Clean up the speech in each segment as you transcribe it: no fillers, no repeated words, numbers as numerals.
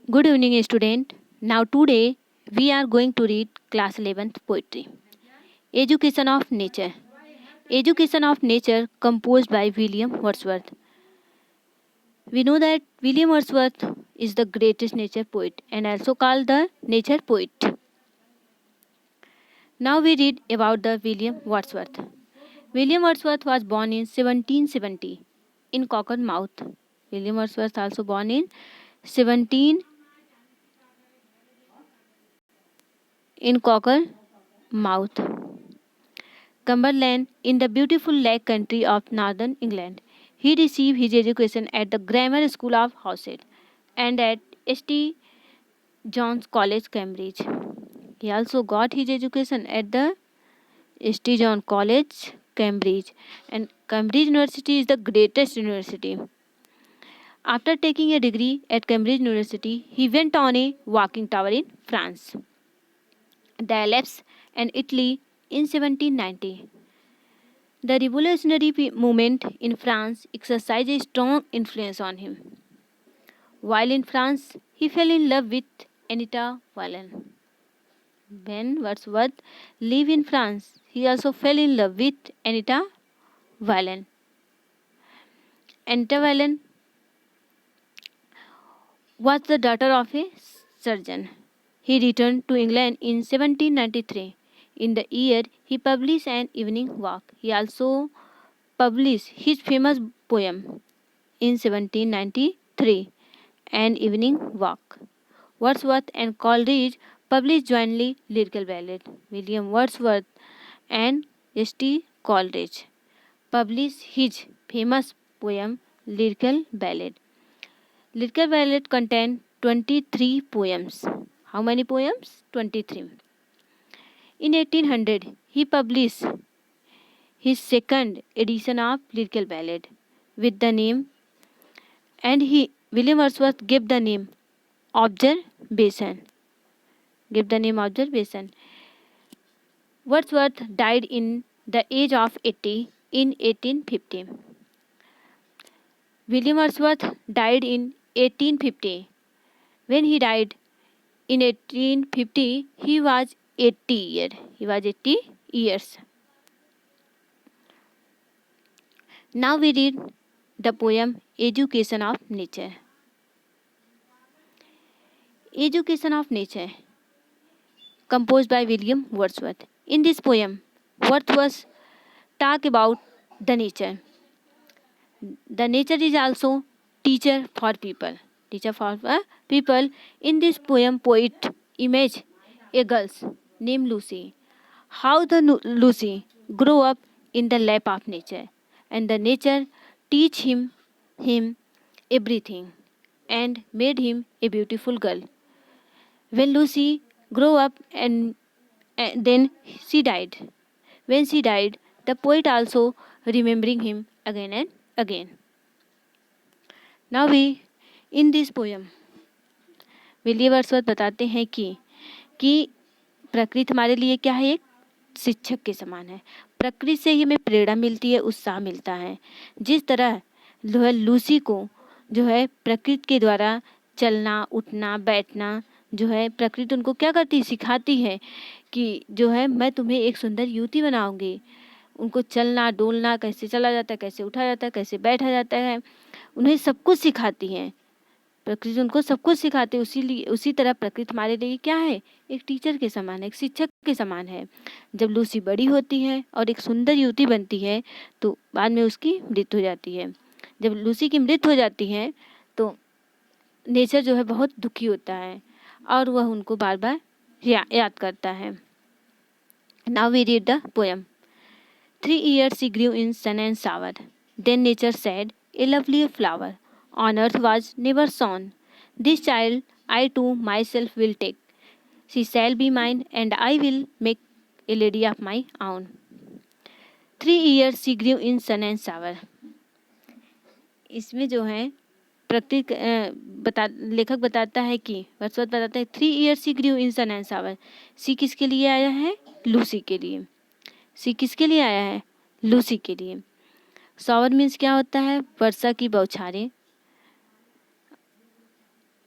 Good evening, student. Now today we are going to read class 11th poetry. Education of Nature. Education of Nature composed by William Wordsworth. We know that William Wordsworth is the greatest nature poet and also called the nature poet. Now we read about the William Wordsworth. William Wordsworth was born in 1770 in Cockermouth. William Wordsworth also born in 17 in Cockermouth, Cumberland, in the beautiful Lake Country of northern England. He received his education at the Grammar School of Howsett and at St. John's College, Cambridge. He also got his education at the St. John College, Cambridge, and Cambridge University is the greatest university. After taking a degree at Cambridge University, he went on a walking tour in France, the Alps, and Italy in 1790. The revolutionary movement in France exercised a strong influence on him. While in France, he fell in love with Anita Valen. When Wordsworth lived in France, he also fell in love with Anita Valen. Anita Valen was the daughter of a surgeon. He returned to England in 1793. In the year, he published an evening walk. He also published his famous poem in 1793, An Evening Walk. Wordsworth and Coleridge published jointly Lyrical Ballad. William Wordsworth and S.T. Coleridge published his famous poem Lyrical Ballad. Lyrical Ballad contained 23 poems. How many poems? 23. In 1800, he published his second edition of Lyrical Ballad with the name, and William Wordsworth gave the name Observation. Wordsworth died in the age of 80 in 1850. William Wordsworth died in 1850. When he died in 1850, he was 80 years. Now we read the poem Education of Nature. Education of Nature, composed by William Wordsworth. In this poem, Wordsworth talk about the nature. The nature is also teacher for people. In this poem, poet image a girl named Lucy. How the Lucy grew up in the lap of nature, and the nature teach him everything and made him a beautiful girl. When Lucy grew up and then she died. When she died, the poet also remembering him again and again. Now we in this poem William Wordsworth बताते हैं कि प्रकृति हमारे लिए क्या है, एक शिक्षक के समान है. प्रकृति से ही हमें प्रेरणा मिलती है, उत्साह मिलता है. जिस तरह लूसी को जो है प्रकृति के द्वारा चलना, उठना, बैठना जो है प्रकृति उनको क्या करती है, सिखाती है कि जो है मैं तुम्हें एक सुंदर युवती बनाऊंगी. उनको चलना, डोलना, कैसे चला जाता है, कैसे उठा जाता है, कैसे बैठा जाता है, उन्हें सब कुछ सिखाती है. प्रकृति उनको सब कुछ सिखाती है. उसी तरह प्रकृति हमारे लिए क्या है, एक टीचर के समान है, एक शिक्षक के समान है. जब लूसी बड़ी होती है और एक सुंदर युवती बनती है तो बाद में उसकी मृत्यु हो जाती है. जब लूसी की मृत्यु हो जाती है तो नेचर जो है बहुत दुखी होता है और वह उनको बार बार याद करता है. Now we read the poem. 3 years she grew in sun and shower. Then nature said, a lovelier flower on earth was never sown. This child I to myself will take. She shall be mine, and I will make a lady of my own. 3 years she grew in sun and shower. इसमें जो है लेखक बताता है कि Wordsworth बताता है 3 years she grew in sun and shower. सी किसके लिए आया है, लूसी के लिए. सी किसके लिए आया है, लूसी के लिए. शॉवर मीन्स क्या होता है, वर्षा की बौछारें.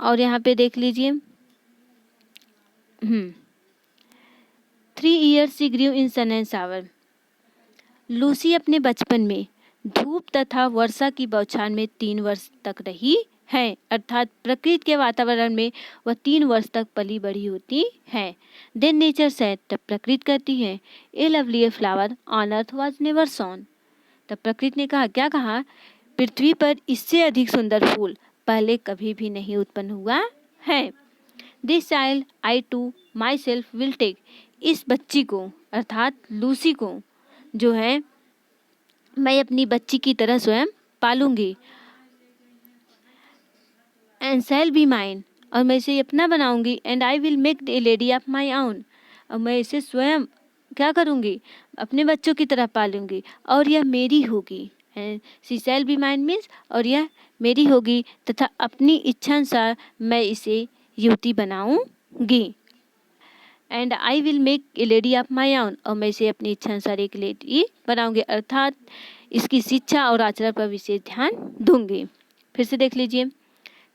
और यहाँ पे देख लीजिए 3 years she grew in sun and shower। Lucy अपने बचपन में धूप तथा वर्षा की बौछार में 3 वर्ष तक रही है, अर्थात प्रकृति के वातावरण में वह 3 वर्ष तक पली बड़ी होती है। देन नेचर सेड, तब प्रकृति कहती है, a lovely flower on earth was never sown. तब प्रकृति ने कहा, क्या कहा? पृथ्वी पर इससे अधिक सुंदर फूल पहले कभी भी नहीं उत्पन्न हुआ है। This child I to myself will take, इस बच्ची को अर्थात लूसी को जो है मैं अपनी बच्ची की तरह स्वयं पालूंगी। एंड शैल बी माइन, और मैं इसे अपना बनाऊंगी। And I will make a lady of my own, और मैं इसे स्वयं क्या करूंगी? अपने बच्चों की तरह पालूंगी और यह मेरी होगी। And she shall be mine means, और यह मेरी होगी तथा अपनी इच्छा अनुसार मैं इसे युवती बनाऊंगी। And I will make a lady of my own, और मैं इसे अपनी इच्छा अनुसार एक लेडी बनाऊंगी, अर्थात इसकी शिक्षा और आचरण पर विशेष ध्यान दूंगी। फिर से देख लीजिए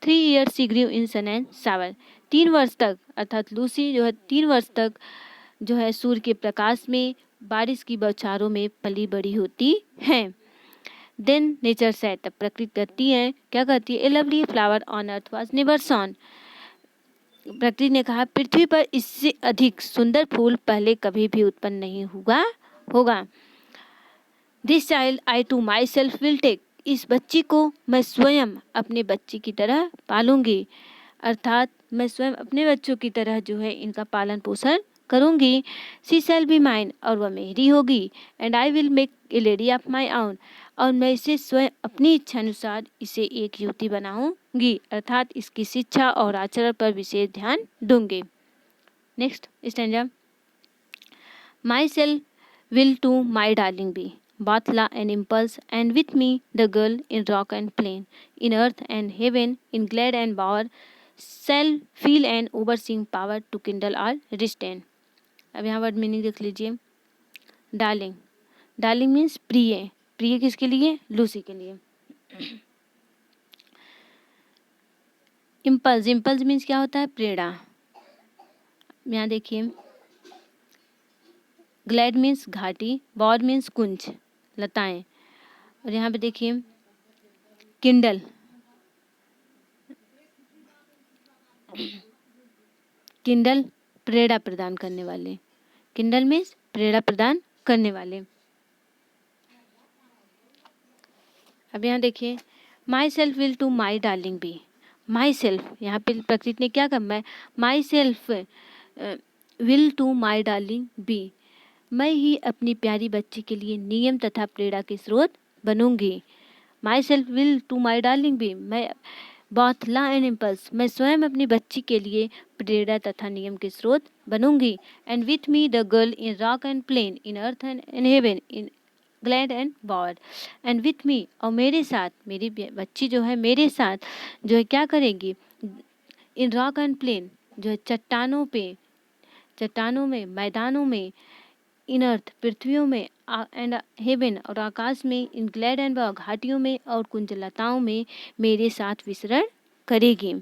3 years she grew in sun and shower। 3 वर्ष तक अर्थात लूसी जो है 3 वर्ष तक जो है सूर्य के प्रकाश में, बारिश की बौछारों में पली बड़ी होती है। देन नेचर सेड, तब प्रकृति कहती है, क्या कहती है? A lovely flower on earth was never sown. प्रकृति ने कहा, पृथ्वी पर इससे अधिक सुंदर फूल पहले कभी भी उत्पन्न नहीं हुआ होगा। This child I to myself will take, इस बच्ची को मैं स्वयं अपने बच्ची की तरह पालूंगी, अर्थात मैं स्वयं अपने बच्चों की तरह जो है इनका पालन पोषण करूंगी। शी शैल बी माइन, और वह मेरी होगी। And I will make a lady of my own, और मैं इसे स्वयं अपनी इच्छा अनुसार इसे एक युवती बनाऊंगी, अर्थात इसकी शिक्षा और आचरण पर विशेष ध्यान दूंगी। Next stanza. Myself will to my darling be, both law and impulse, and with me the girl in rock and plain, in earth and heaven, in glad and power, shall feel an overseeing power to kindle or restrain। अब यहाँ word meaning देख लीजिए। Darling, darling means प्रिय, प्रिय किसके लिए? Lucy के लिए। इम्पल्स, इम्पल्स मीन्स क्या होता है? प्रेरणा। यहाँ देखिए ग्लैड मीन्स घाटी, बॉर मीन्स कुंज, लताएं, और यहाँ पे देखिए किंडल, किंडल प्रेरणा प्रदान करने वाले, किंडल मीन्स प्रेरणा प्रदान करने वाले। अब यहाँ देखिए myself will to my darling be, myself यहाँ पे प्रकृति ने क्या कहा? Myself will to my darling be, मैं ही अपनी प्यारी बच्ची के लिए नियम तथा प्रेरणा के स्रोत बनूंगी। Myself will to my darling be, मैं बोथ लॉ एंड इम्पल्स, मैं स्वयं अपनी बच्ची के लिए प्रेरणा तथा नियम के स्रोत बनूंगी। And with me the girl in rock and plain, in earth and in heaven, in glade and bower. And with me, और मेरे साथ, मेरी बच्ची जो है मेरे साथ जो है क्या करेगी? इन रॉक एंड प्लेन, जो है चट्टानों पे, चट्टानों में, मैदानों में, इन अर्थ पृथ्वियों में, एंड हेवन और आकाश में, इन ग्लैड एंड घाटियों में और कुंजलताओं में मेरे साथ विचरण करेगी।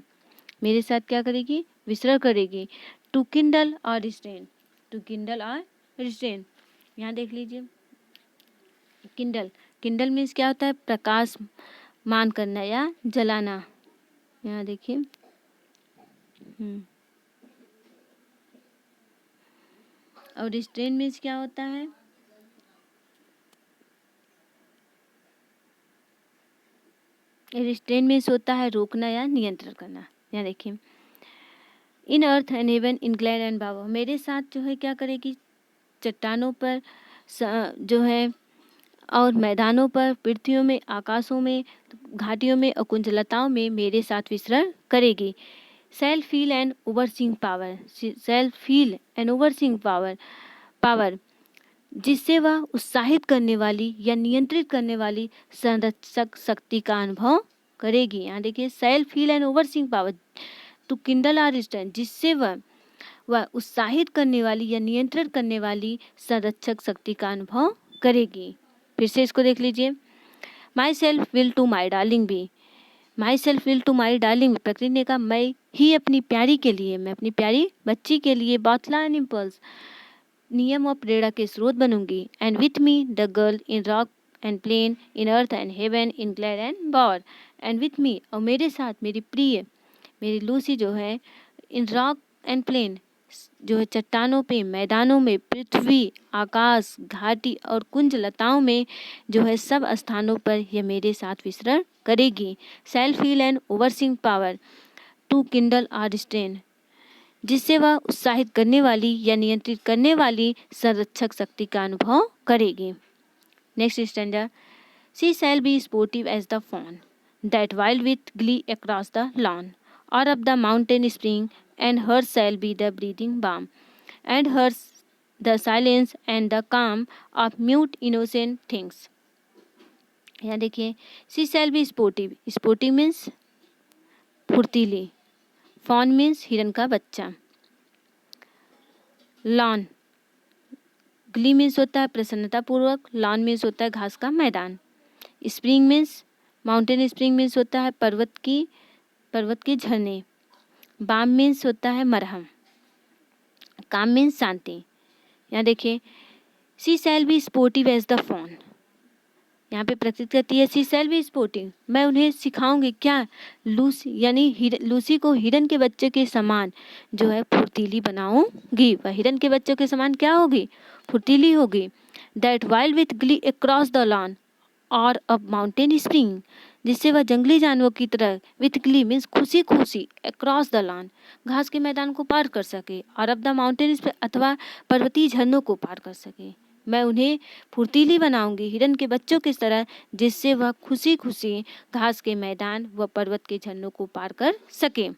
मेरे साथ क्या करेगी? विचरण करेगी। टू किंडल और रिस्ट्रेन, टू किंडल और रिस्ट्रेन। यहाँ देख लीजिए किंडल, किंडल मीन्स क्या होता है? प्रकाश मान करना या जलाना। यहाँ देखिए और रिस्ट्रेन मीन्स क्या होता है? रिस्ट्रेन मीन्स होता है रोकना या नियंत्रण करना। यहाँ देखिए in earth and heaven, in glade and बाबा, मेरे साथ जो है क्या करेगी? चट्टानों पर जो है और मैदानों पर, पृथ्वियों में, आकाशों में, घाटियों में और कुंजलताओं में मेरे साथ विचरण करेगी। Self feel and overseeing power, self feel and overseeing power, power जिससे वह उत्साहित करने वाली या नियंत्रित करने वाली संरक्षक शक्ति का अनुभव करेगी। यहाँ देखिए self feel and overseeing power to kindle or stand, जिससे वह उत्साहित करने वाली या नियंत्रित करने वाली संरक्षक शक्ति का अनुभव करेगी। फिर से इसको देख लीजिए। Myself will to my darling be, myself will to my darling, प्रकृति ने कहा मैं ही अपनी प्यारी के लिए, मैं अपनी प्यारी बच्ची के लिए बॉथला एंड इम्पल्स, नियम और प्रेरणा के स्रोत बनूंगी। And with me the girl in rock and plain, in earth and heaven, in glade and bower. And with me, और मेरे साथ मेरी प्रिय, मेरी लूसी जो है, इन रॉक एंड प्लेन, जो है चट्टानों पे, मैदानों में, पृथ्वी, आकाश, घाटी और कुंज लताओं में, जो है सब स्थानों पर यह मेरे साथ विचरण करेगी। Self heal and overseeing power to kindle or strain, जिससे वह उत्साहित करने वाली या नियंत्रित करने वाली संरक्षक शक्ति का अनुभव करेगी। Next standard, she shall be sportive as the fawn that wild with glee across the lawn or up the mountain spring, and hers shall be the breathing balm, and hers the silence and the calm of mute innocent things। यहाँ देखिए, she shall be sportive, sportive means फुर्तीली, fawn means हिरन का बच्चा, lawn, glee means होता है प्रसन्नता पूर्वक, lawn means होता है घास का मैदान, spring means mountain, spring means होता है पर्वत के झरने, बाम मीन्स होता है मरहम, काम मीन्स शांति। यहाँ देखिए, she shall be sportive as the fawn, यहाँ पे प्रकृति कहती है सी शैल बी स्पोर्टिव, मैं उन्हें सिखाऊंगी क्या, लूसी यानी लूसी को हिरन के बच्चे के समान जो है फुर्तीली बनाऊंगी। वह हिरन के बच्चों के समान क्या होगी, फुर्तीली होगी। That wild with glee across the lawn और अ माउंटेन स्प्रिंग, जिससे वह जंगली जानवरों की तरह विथ ग्ली मीन्स खुशी खुशी अक्रॉस द लॉन घास के मैदान को पार कर सके, और अब द माउंटेन अथवा पर्वतीय झरनों को पार कर सके। मैं उन्हें फुर्तीली बनाऊंगी हिरन के बच्चों की तरह, जिससे वह खुशी खुशी घास के मैदान व पर्वत के झरनों को पार कर सके।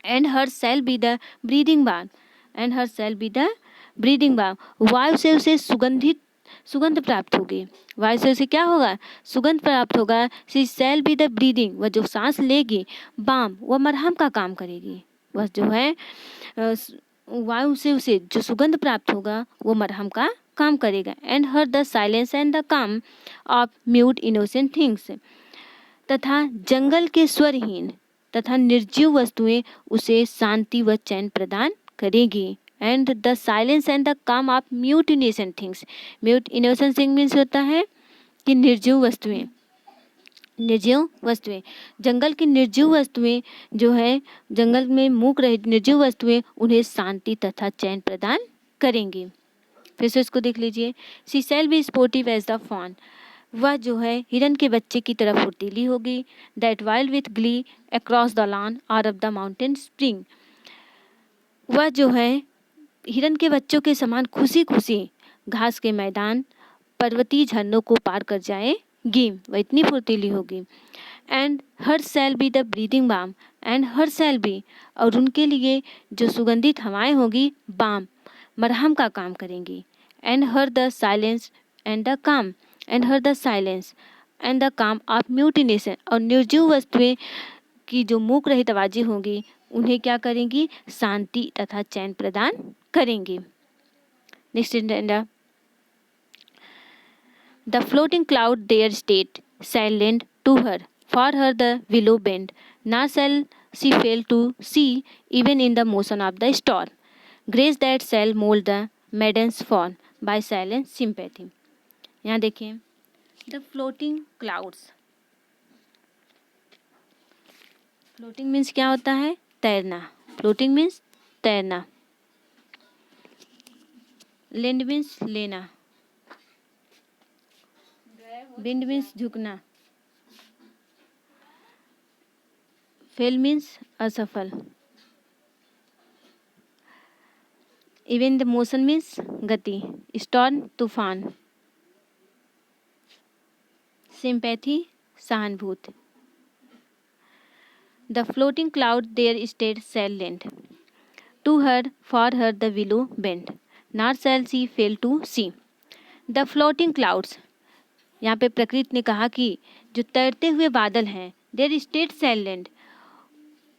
And her shall be the breathing balm, and her shall be the breathing balm, वायु से उसे सुगंध प्राप्त होगी। वायु से उसे क्या होगा, सुगंध प्राप्त होगा। She shall be the breathing, वह जो सांस लेगी, बाम वह मरहम का काम करेगी। वह जो है वायु से उसे जो सुगंध प्राप्त होगा वो मरहम का काम करेगा। And her the silence and the calm of mute innocent things, तथा जंगल के स्वरहीन तथा निर्जीव वस्तुएं उसे शांति व चैन प्रदान करेगी। And the silence and the calm of mute innocent things, mute innocent thing means होता है कि निर्जीव वस्तुएं, जंगल की निर्जीव वस्तुएं जो है, जंगल में मूक रहित निर्जीव वस्तुएं उन्हें शांति तथा चैन प्रदान करेंगी। फिर से इसको देख लीजिए, she shall be sportive as the fawn, वह जो है हिरन के बच्चे की तरफ फुर्तीली होगी। That wild with glee across the lawn or up the mountain spring, वह जो है हिरन के बच्चों के समान खुशी खुशी घास के मैदान, पर्वतीय झरनों को पार कर जाएगी, वह इतनी फुर्तीली होगी। And her shall be the breathing balm, and her shall be, और उनके लिए जो सुगंधित हवाएं होगी, बाम मरहम का काम करेंगी। And her the silence and the calm, and her the silence and the calm of म्यूटिनेशन, और निर्जीव वस्तुएं की जो मूक रहित आवाजें होंगी उन्हें क्या करेंगी, शांति तथा चैन प्रदान करेंगी। Next standard, the floating cloud their state shall lend to her, for her the willow bend, nor shall she fail to see even in the motion of the storm, grace that shall mould the maiden's form by silent sympathy. यहाँ देखिए, the floating clouds, floating means क्या होता है, तैरना, floating means तैरना, land means लेना, wind means झुकना, fail means असफल, इवन द मोशन मीन्स गति, स्टॉर्म तूफान, सिंपैथी सहानुभूति। The floating cloud their state shall lend to her, for her the willow bend, nor shall she fail to see. The floating clouds, यहाँ पे प्रकृति ने कहा कि जो तैरते हुए बादल हैं, देयर स्टेट शैल लेंड,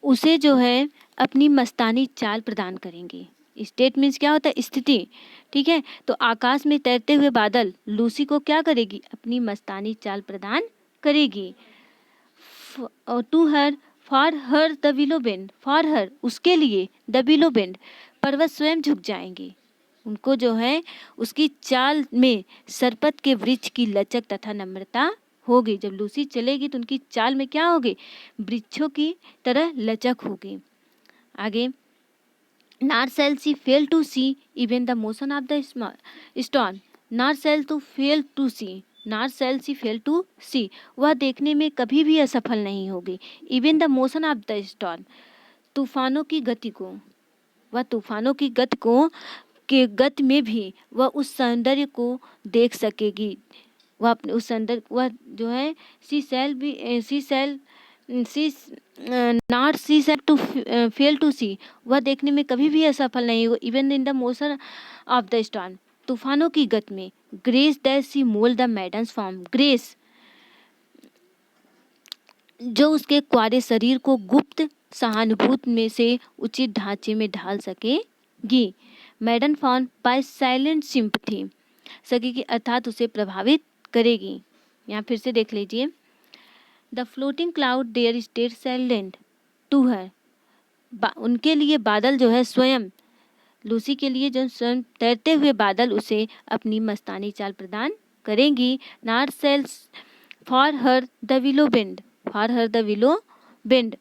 उसे जो है अपनी मस्तानी चाल प्रदान करेंगी। स्टेट मीन्स क्या होता है, स्थिति, ठीक है। तो आकाश में तैरते हुए बादल लूसी को क्या करेगी, अपनी मस्तानी चाल प्रदान करेगी। To her, for her the willow bend, for her उसके लिए, द विलो बेंड पर्वत स्वयं झुक जाएंगे। उनको जो है उसकी चाल में सरपत के वृक्ष की लचक तथा नम्रता होगी। जब लूसी चलेगी तो उनकी चाल में क्या होगी, वृक्षों की तरह लचक होगी। आगे, nor shall she fail to see even the motion of the storm, nor shall to fail to see, nor shall she fail to see, वह देखने में कभी भी असफल नहीं होगी। even the motion of the storm, तूफानों की गति को, वह तूफानों की गति को के गति में भी वह उस सौंदर्य को देख सकेगी। वह अपने उस सौंदर्य, वह जो है she shall be she shall see not she shall to fail to see, वह देखने में कभी भी असफल नहीं होगा। Even in the motion of the storm, तूफानों की गति में। Grace that she mould the maiden's form, grace जो उसके क्वारे शरीर को गुप्त सहानुभूति में से उचित ढांचे में ढाल सकेगी। मैडन फॉर्म बाय साइलेंट सिंपथी, सकेगी अर्थात उसे प्रभावित करेगी। यहाँ फिर से देख लीजिए, the floating cloud their state silent to her, उनके लिए बादल जो है स्वयं, लूसी के लिए जो स्वयं तैरते हुए बादल उसे अपनी मस्तानी चाल प्रदान करेंगी। Not sells for her the willow bend, for her the willow bend,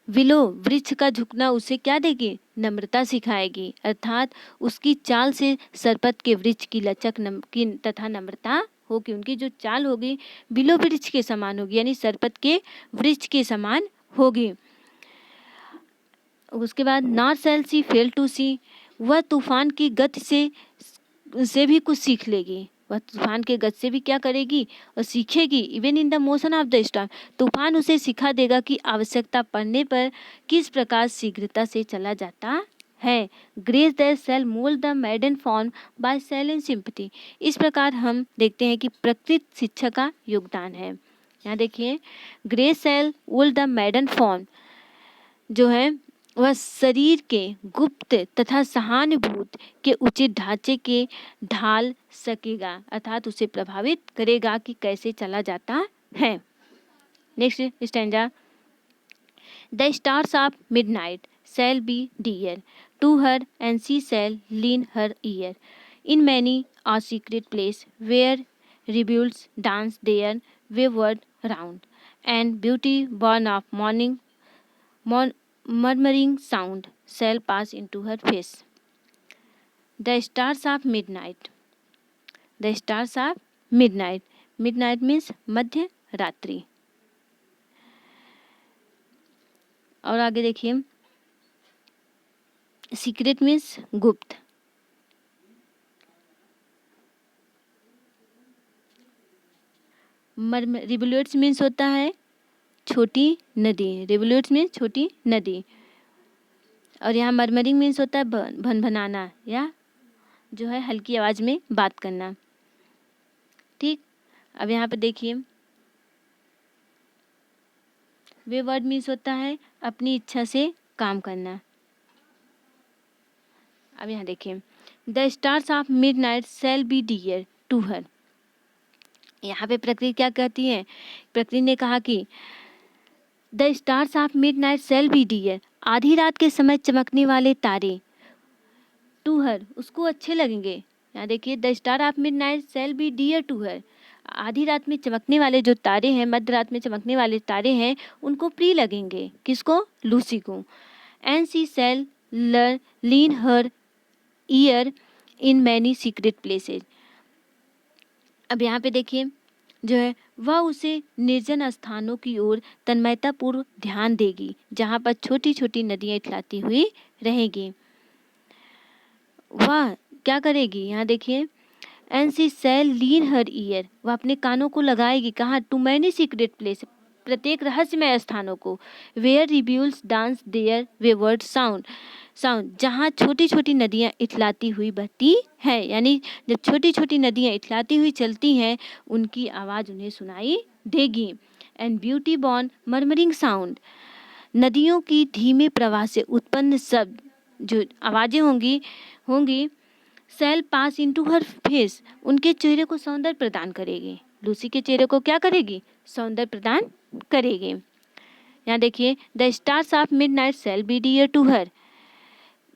willow वृक्ष का झुकना उसे क्या देगी, नम्रता सिखाएगी। अर्थात उसकी चाल से सरपत के वृक्ष की लचक तथा नम्रता होगी। उनकी जो चाल होगी विलो वृक्ष के समान होगी, यानी सरपत के वृक्ष के समान होगी। उसके बाद not shall she fail to see, वह तूफान की गति से भी कुछ सीख लेगी। वह तूफान के गति से भी क्या करेगी और सीखेगी। Even in the motion of the storm, तूफान उसे सिखा देगा कि आवश्यकता पड़ने पर किस प्रकार शीघ्रता से चला जाता है। Grace that shall mould the maiden form by silent sympathy, इस प्रकार हम देखते हैं कि प्रकृति शिक्षा का योगदान है। यहाँ देखिए, grace shall mould the maiden form जो है वह शरीर के गुप्त तथा सहानुभूति के उचित ढांचे के ढाल सकेगा, अर्थात उसे प्रभावित करेगा कि कैसे चला जाता है। Next stanza, the stars of midnight shall be dear to her and she shall lean her ear in many a secret place where rivulets dance their wayward round and beauty born of morning murmuring sound shall pass into her face. The stars of midnight, the stars of midnight, midnight means मध्य रात्रि। और आगे देखिए, secret means गुप्त। रिवुलेट्स means होता है छोटी नदी, रिवुलेट्स means छोटी नदी। और यहाँ मरमरिंग मीन्स होता है भनभनाना या जो है हल्की आवाज में बात करना। ठीक, अब यहाँ पे देखिए, वे वर्ड मीन्स होता है अपनी इच्छा से काम करना। अब यहाँ देखिए, the stars of midnight shall be dear to her, यहाँ पे प्रकृति क्या कहती है, प्रकृति ने कहा कि the stars of midnight shall be dear, आधी रात के समय चमकने वाले तारे, टू हर उसको अच्छे लगेंगे। यहाँ देखिए, the star of midnight shall be dear to her, आधी रात में चमकने वाले जो तारे हैं, मध्य रात में चमकने वाले तारे हैं, उनको प्रिय लगेंगे। किसको, लूसी को। And she shall lean her ear in many secret places, अब यहाँ पे देखिए जो है वह उसे निर्जन स्थानों की ओर तन्मयतापूर्व ध्यान देगी, जहाँ पर छोटी छोटी नदियाँ इठलाती हुई रहेगी। वह क्या करेगी, यहाँ देखिए, and she shall lean her ear, वह अपने कानों को लगाएगी। कहाँ, टू मैनी सीक्रेट प्लेस, प्रत्येक रहस्यमय स्थानों को। Where rivulets dance their wayward sound, जहाँ छोटी छोटी नदियाँ इठलाती हुई बहती है, यानी जब छोटी छोटी नदियाँ इठलाती हुई चलती हैं उनकी आवाज़ उन्हें सुनाई देगी। And beauty born murmuring sound, नदियों की धीमे प्रवाह से उत्पन्न शब्द जो आवाज़ें होंगी शैल पास इनटू हर फेस, उनके चेहरे को सौंदर्य प्रदान करेगी। लूसी के चेहरे को क्या करेगी, सौंदर्य प्रदान करेगी। यहाँ देखिए, the stars of midnight shall be dear to her,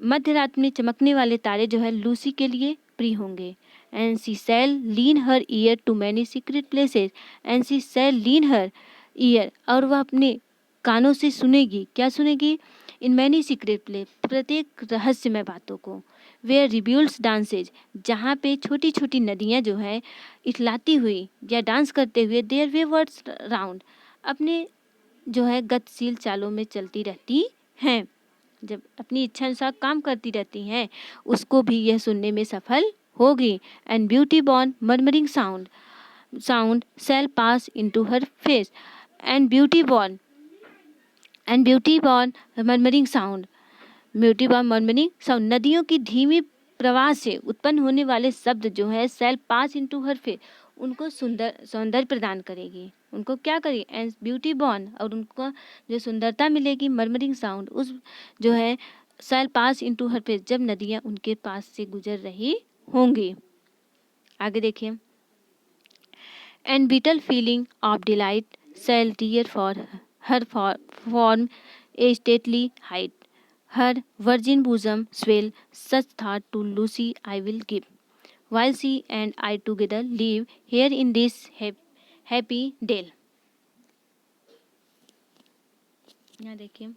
मध्य रात में चमकने वाले तारे जो है लूसी के लिए प्रिय होंगे। And she shall lean her ear to many secret places, and she shall lean her ear, और वह अपने कानों से सुनेगी, क्या सुनेगी, इन मैनी सीक्रेट प्लेस, प्रत्येक रहस्यमय बातों को। वेयर रिब्यूल्स डांसेज, जहाँ पे छोटी छोटी नदियाँ जो है इतलाती हुई या डांस करते हुए देयर वे वर्ड्स राउंड, अपने जो है गतिशील चालों में चलती रहती हैं, जब अपनी इच्छा अनुसार काम करती रहती हैं, उसको भी यह सुनने में सफल होगी। And beauty born murmuring sound shall pass into her face, and beauty born murmuring sound, नदियों की धीमी प्रवाह से उत्पन्न होने वाले शब्द जो है शैल पास इनटू हर फेस, उनको सौंदर्य प्रदान करेगी, उनको क्या करेगी, एंड ब्यूटी बॉर्न, और उनको जो सुंदरता मिलेगी, मर्मरिंग साउंड, उस जो है शैल पास इनटू हर फेस, जब नदियाँ उनके पास से गुजर रही होंगी। आगे देखिए, and bitter feeling of delight shall dear for her form a stately height, her virgin bosom swell, such thought to Lucy I will give, while she and I together live here in this happy dale। यहाँ देखिए,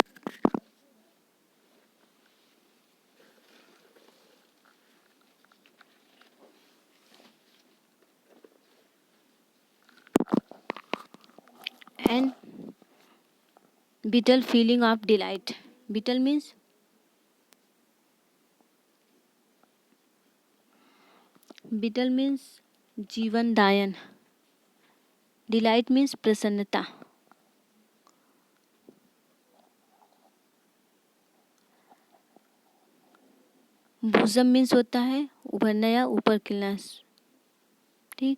and bitter feeling of delight, bitter means जीवन दायन, delight means प्रसन्नता। भुजम means होता है उभरना या ऊपर खिलना, ठीक।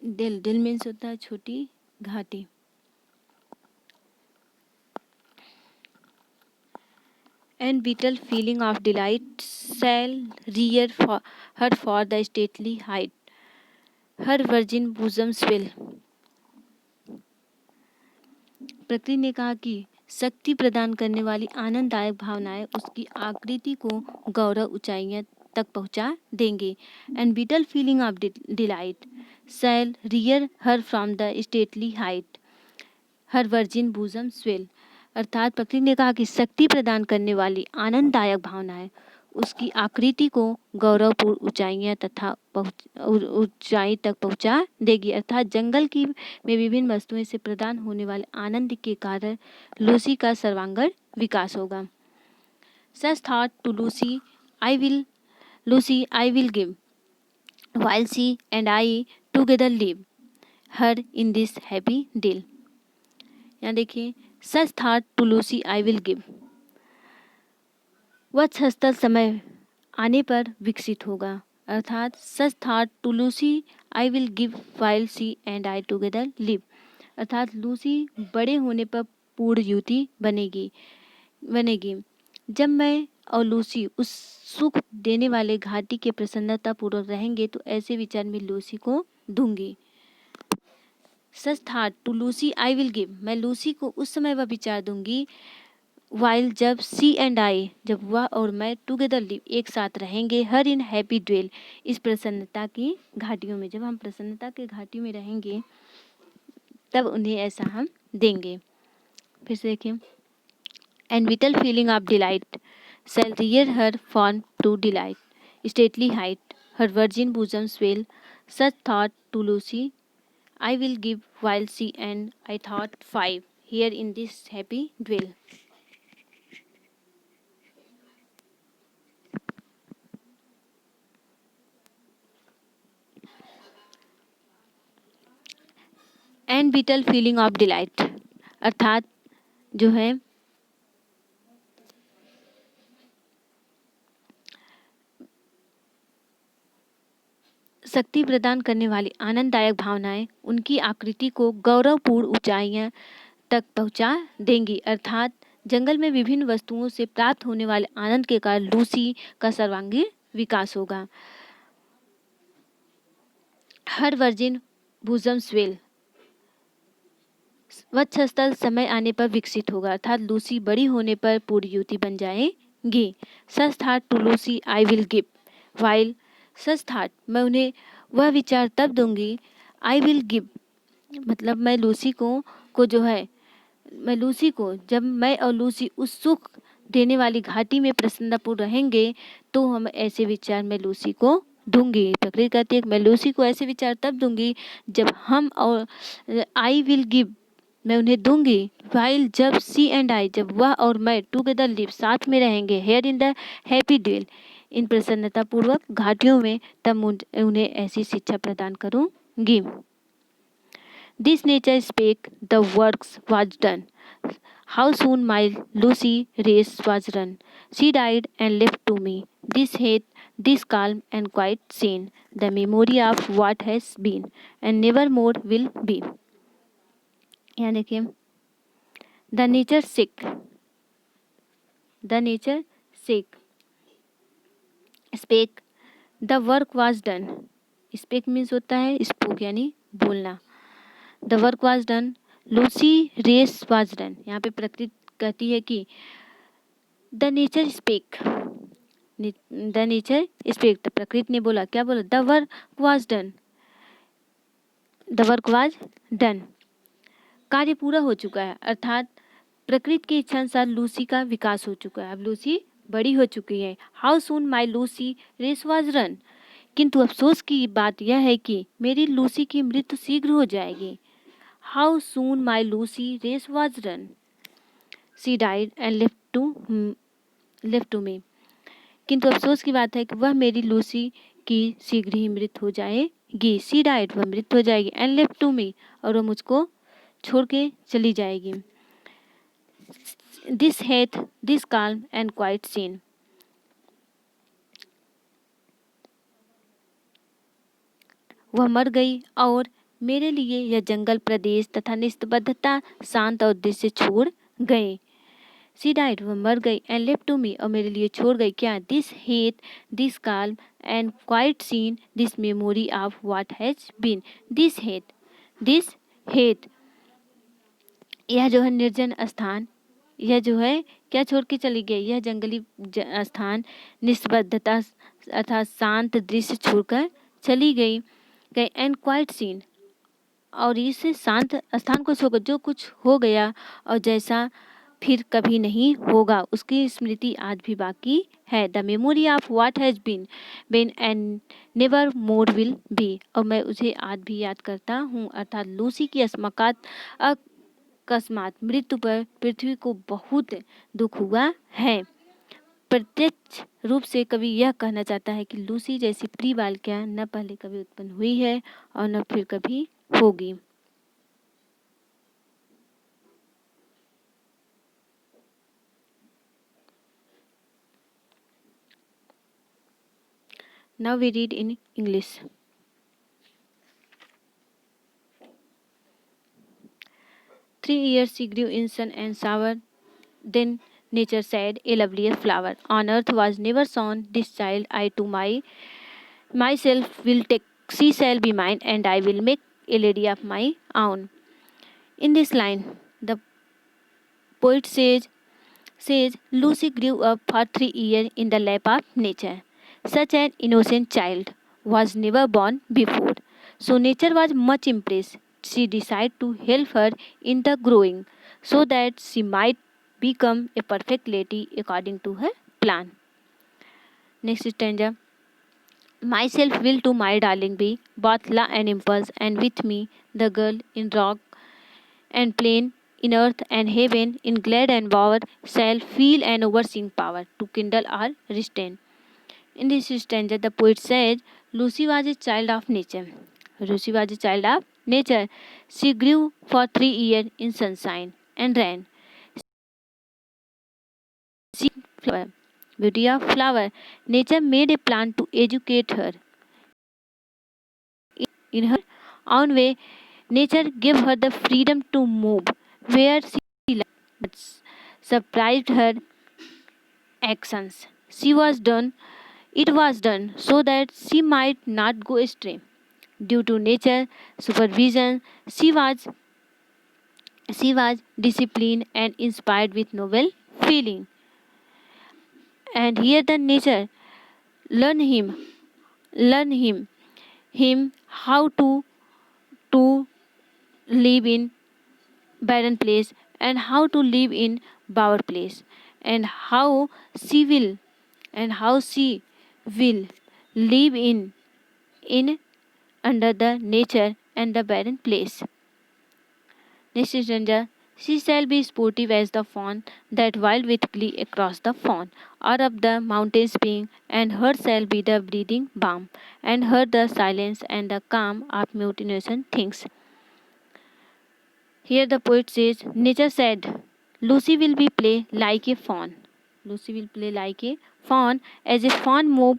दिल मीन्स होता है छोटी घाटी। And bitter feeling of delight shall rear her for the stately height, her virgin bosom swell। प्रकृति ने कहा कि शक्ति प्रदान करने वाली आनंददायक भावनाएं उसकी आकृति को गौरव ऊंचाइयों तक पहुंचा देंगे। And bitter feeling of delight shall rear her from the stately height, her virgin bosom swell, अर्थात प्रकृति ने कहा कि शक्ति प्रदान करने वाली आनंददायक भावनाएं उसकी आकृति को गौरवपूर्ण ऊंचाइयां तथा ऊंचाई तक पहुंचा देगी, अर्थात जंगल की में विभिन्न वस्तुएं से प्रदान होने वाले आनंद के कारण लूसी का सर्वांगीण विकास होगा। Such thought to Lucy I will give, while she and I together live her in this happy deal। यहाँ देखिए, such thought to Lucy I will give, वह सस्ता समय आने पर विकसित होगा, अर्थात such thought to Lucy I will give while she and I together live, अर्थात लूसी बड़े होने पर पूर्ण युवती बनेगी। जब मैं और लूसी उस सुख देने वाले घाटी के प्रसन्नता पूर्वक रहेंगे तो ऐसे विचार में लूसी को दूंगी। Such thought to Lucy I will give, मैं लूसी को उस समय वह विचार दूंगी, वाइल जब सी एंड आई, जब वह और मैं टुगेदर लिव, एक साथ रहेंगे, हर इन हैप्पी ड्वेल, इस प्रसन्नता की घाटियों में, जब हम प्रसन्नता के घाटियों में रहेंगे तब उन्हें ऐसा हम देंगे। फिर से देखिए, and whittle feeling of delight shall rear her fawn to delight, stately height, her virgin bosom swell, such thought to Lucy I will give while she and I thought five here in this happy dwell। And whittle feeling of delight, अर्थात जो है शक्ति प्रदान करने वाली आनंददायक भावनाएं उनकी आकृति को गौरवपूर्ण ऊंचाइयों तक पहुंचा देंगी, अर्थात जंगल में विभिन्न वस्तुओं से प्राप्त होने वाले आनंद के कारण लूसी का सर्वांगीण विकास होगा। हर वर्जिन भुजम स्वेल वक्षस्थल समय आने पर विकसित होगा, अर्थात लूसी बड़ी होने पर पूरी युवती बन जाएगी। Such thought to Lucy I will give while such thought, मैं उन्हें वह विचार तब दूंगी, आई विल गिव मतलब मैं लूसी को जो है मैं लूसी को जब मैं और लूसी उस सुख देने वाली घाटी में प्रसन्नतापूर्ण रहेंगे तो हम ऐसे विचार मैं लूसी को दूंगी। प्रकृति कहती है मैं लूसी को ऐसे विचार तब दूंगी जब हम और आई विल गिव मैं उन्हें दूंगी वाइल जब सी एंड आई जब वह और मैं टुगेदर लिव साथ में रहेंगे here in the happy dell इन प्रसन्नता पूर्वक घाटियों में, तब उन्हें ऐसी शिक्षा प्रदान करूंगी। This nature spake, the works was done. How soon my Lucy race was run. She died and left to me this hate, this calm and quiet scene, the memory of what has been and never more will be. यहाँ देखिए the nature sick the nature sick spake the work was done. Spake means होता है spoke यानी बोलना। The work was done Lucy race was done. यहाँ पे प्रकृति कहती है कि the nature spake the nature spake तो प्रकृति ने बोला क्या बोला the work was done the work was done कार्य पूरा हो चुका है, अर्थात प्रकृति की इच्छा अनुसार लूसी का विकास हो चुका है। अब लूसी बड़ी हो चुकी है। How soon my Lucy race was run, किंतु अफसोस की बात यह है कि मेरी लूसी की मृत्यु शीघ्र हो जाएगी। How soon my Lucy race was run she died and left to me, किंतु अफसोस की बात है कि वह मेरी लूसी की शीघ्र ही मृत्यु हो जाएगी। शी डाइड वह मृत्यु हो जाएगी एंड लेफ्ट टू मी और वह मुझको छोड़ के चली जाएगी। This heath this calm and quiet scene, वह मर गई और मेरे लिए यह जंगल प्रदेश तथा निस्तब्धता शांत और दृश्य छोड़ गए। सी डाइड वह मर गई एंड लेफ्ट टू मी और मेरे लिए छोड़ गई क्या this heath this calm and quiet scene this memory of what has been. This heath यह जो है निर्जन स्थान, यह जो है क्या छोड़ के चली गई, यह जंगली स्थान निस्तब्धता अर्थात शांत दृश्य छोड़कर चली गई एंड क्वाइट सीन और इस शांत स्थान को छोड़कर जो कुछ हो गया और जैसा फिर कभी नहीं होगा उसकी स्मृति आज भी बाकी है। The memory of what has been and never more will be, और मैं उसे आज भी याद करता हूँ, अर्थात लूसी की अकस्मात मृत्यु पर पृथ्वी को बहुत दुख हुआ है। प्रत्यक्ष रूप से कवि यह कहना चाहता है कि लूसी जैसी प्रिय बालिका न पहले कभी उत्पन्न हुई है और न फिर कभी होगी। Now we read in English. 3 years she grew in sun and shower. Then nature said, a lovelier flower on earth was never sown. This child I to myself will take. She shall be mine, and I will make a lady of my own. In this line, the poet says Lucy grew up for 3 years in the lap of nature. Such an innocent child was never born before. So nature was much impressed. She decided to help her in the growing so that she might become a perfect lady according to her plan. Next stanza. Myself will to my darling be both law and impulse, and with me the girl in rock and plain, in earth and heaven, in glad and power, shall feel an overseeing power to kindle or restrain. In this stanza, the poet says, Lucy was a child of nature. Lucy was a child of nature. She grew for 3 years in sunshine and rain. She flower, beauty of flower. Nature made a plan to educate her. In her own way, nature gave her the freedom to move where she liked. But surprised her actions. It was done so that she might not go astray. Due to nature supervision, she was disciplined and inspired with noble feeling. And here the nature learn him, learn him how to live in barren place and how to live in bower place and she will how she will live in under the nature and the barren place. Next is danger. She shall be sportive as the fawn that wild with glee across the fawn, or up the mountain spring, and her shall be the breathing balm, and her the silence and the calm of mutination things. Here the poet says, Nature said, Lucy will be play like a fawn. Lucy will play like a fawn as a fawn move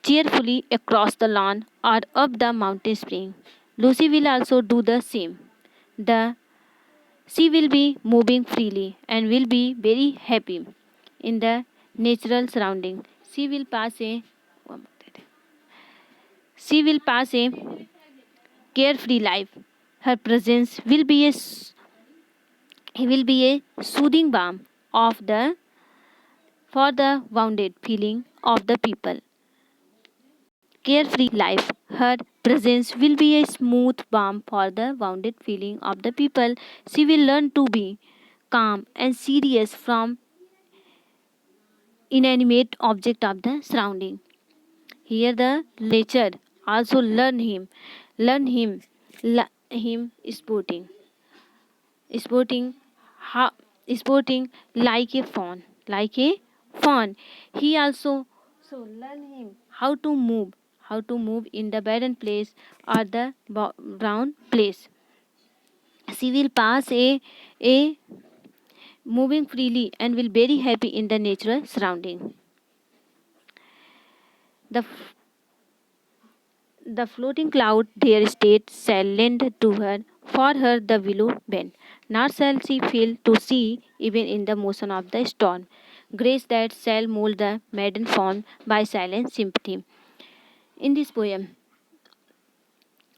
cheerfully across the lawn or up the mountain spring. Lucy will also do the same. The She will be moving freely and will be very happy in the natural surrounding. She will pass a carefree life. Her presence will be a soothing balm of the for the wounded feeling of the people. Carefree life. Her presence will be a smooth balm for the wounded feeling of the people. She will learn to be calm and serious from inanimate object of the surrounding. Here the nature also learn him sporting how sporting like a fawn. He also learn him how to move in the barren place or the brown place. She will pass a moving freely and will very happy in the natural surrounding. The The floating cloud their state shall lend to her, for her the willow bend. Nor shall she fail to see, even in the motion of the storm, grace that shall mold the maiden fawn by silent sympathy. In this poem,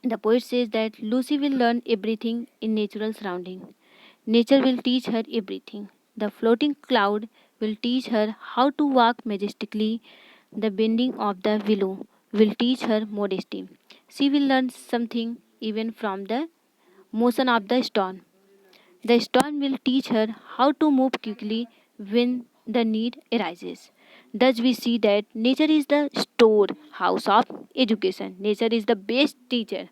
the poet says that Lucy will learn everything in natural surrounding. Nature will teach her everything. The floating cloud will teach her how to walk majestically. The bending of the willow will teach her modesty. She will learn something even from the motion of the storm. The storm will teach her how to move quickly when the need arises. Thus, we see that nature is the storehouse of education. Nature is the best teacher.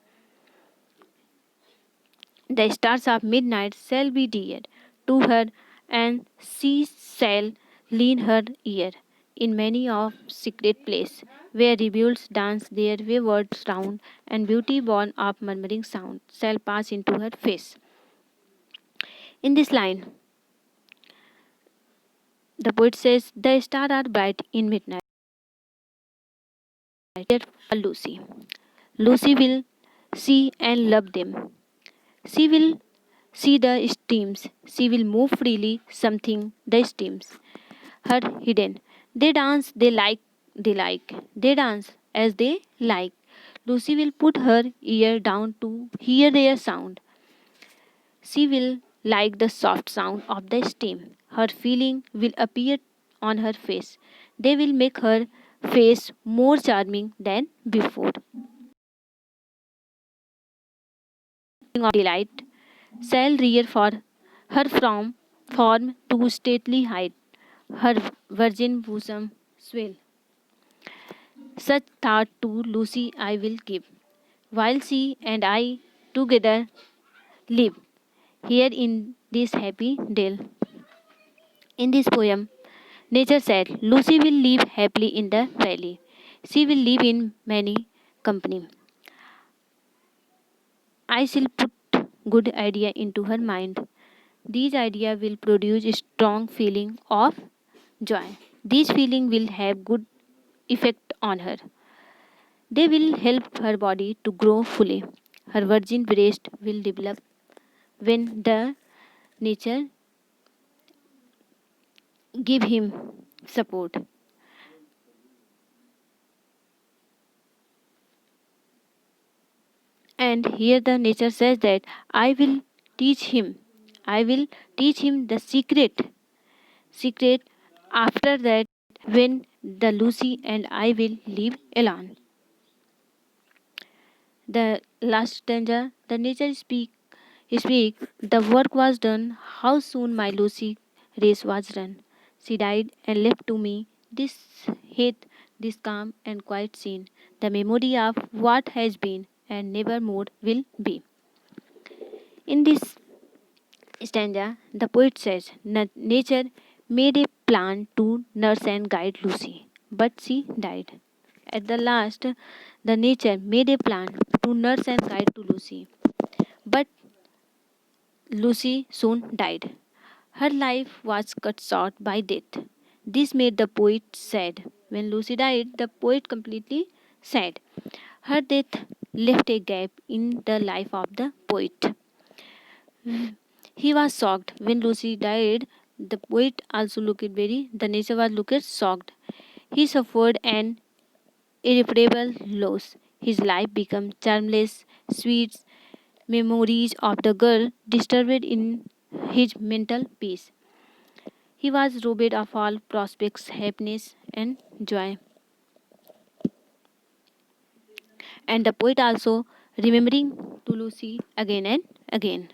The stars of midnight shall be dear to her, and she shall lean her ear in many a secret place, where rebels dance their wayward round, and beauty born of murmuring sound shall pass into her face. In this line, the poet says, The stars are bright in midnight. Dear Lucy. Lucy will see and love them. She will see the streams. She will move freely, something the streams. Her hidden. They dance as they like. Lucy will put her ear down to hear their sound. She will like the soft sound of the stream. Her feeling will appear on her face. They will make her face more charming than before. Of delight shall rear for her from form to stately height, her virgin bosom swell. Such thought to Lucy I will give, while she and I together live here in this happy dale. In this poem, nature said, Lucy will live happily in the valley. She will live in many company. I shall put good idea into her mind. These idea will produce a strong feeling of joy. These feeling will have good effect on her. They will help her body to grow fully. Her virgin breast will develop when the nature give him support. And here the nature says that I will teach him. I will teach him the secret after that when the Lucy and I will live alone. The last stanza, the nature speak, the work was done, how soon my Lucy race was run. She died and left to me this hate, this calm and quiet scene, the memory of what has been and never more will be. In this stanza, the poet says, Nature made a plan to nurse and guide Lucy, but she died. At the last, the nature made a plan to nurse and guide to Lucy, but Lucy soon died. Her life was cut short by death. This made the poet sad. When Lucy died, the poet completely sad. Her death left a gap in the life of the poet. He was shocked when Lucy died. The poet also the nature was looked shocked. He suffered an irreparable loss. His life became charmless, sweet memories of the girl disturbed in his mental peace. He was robbed of all prospects, happiness, and joy. And the poet also remembering to Lucy again and again.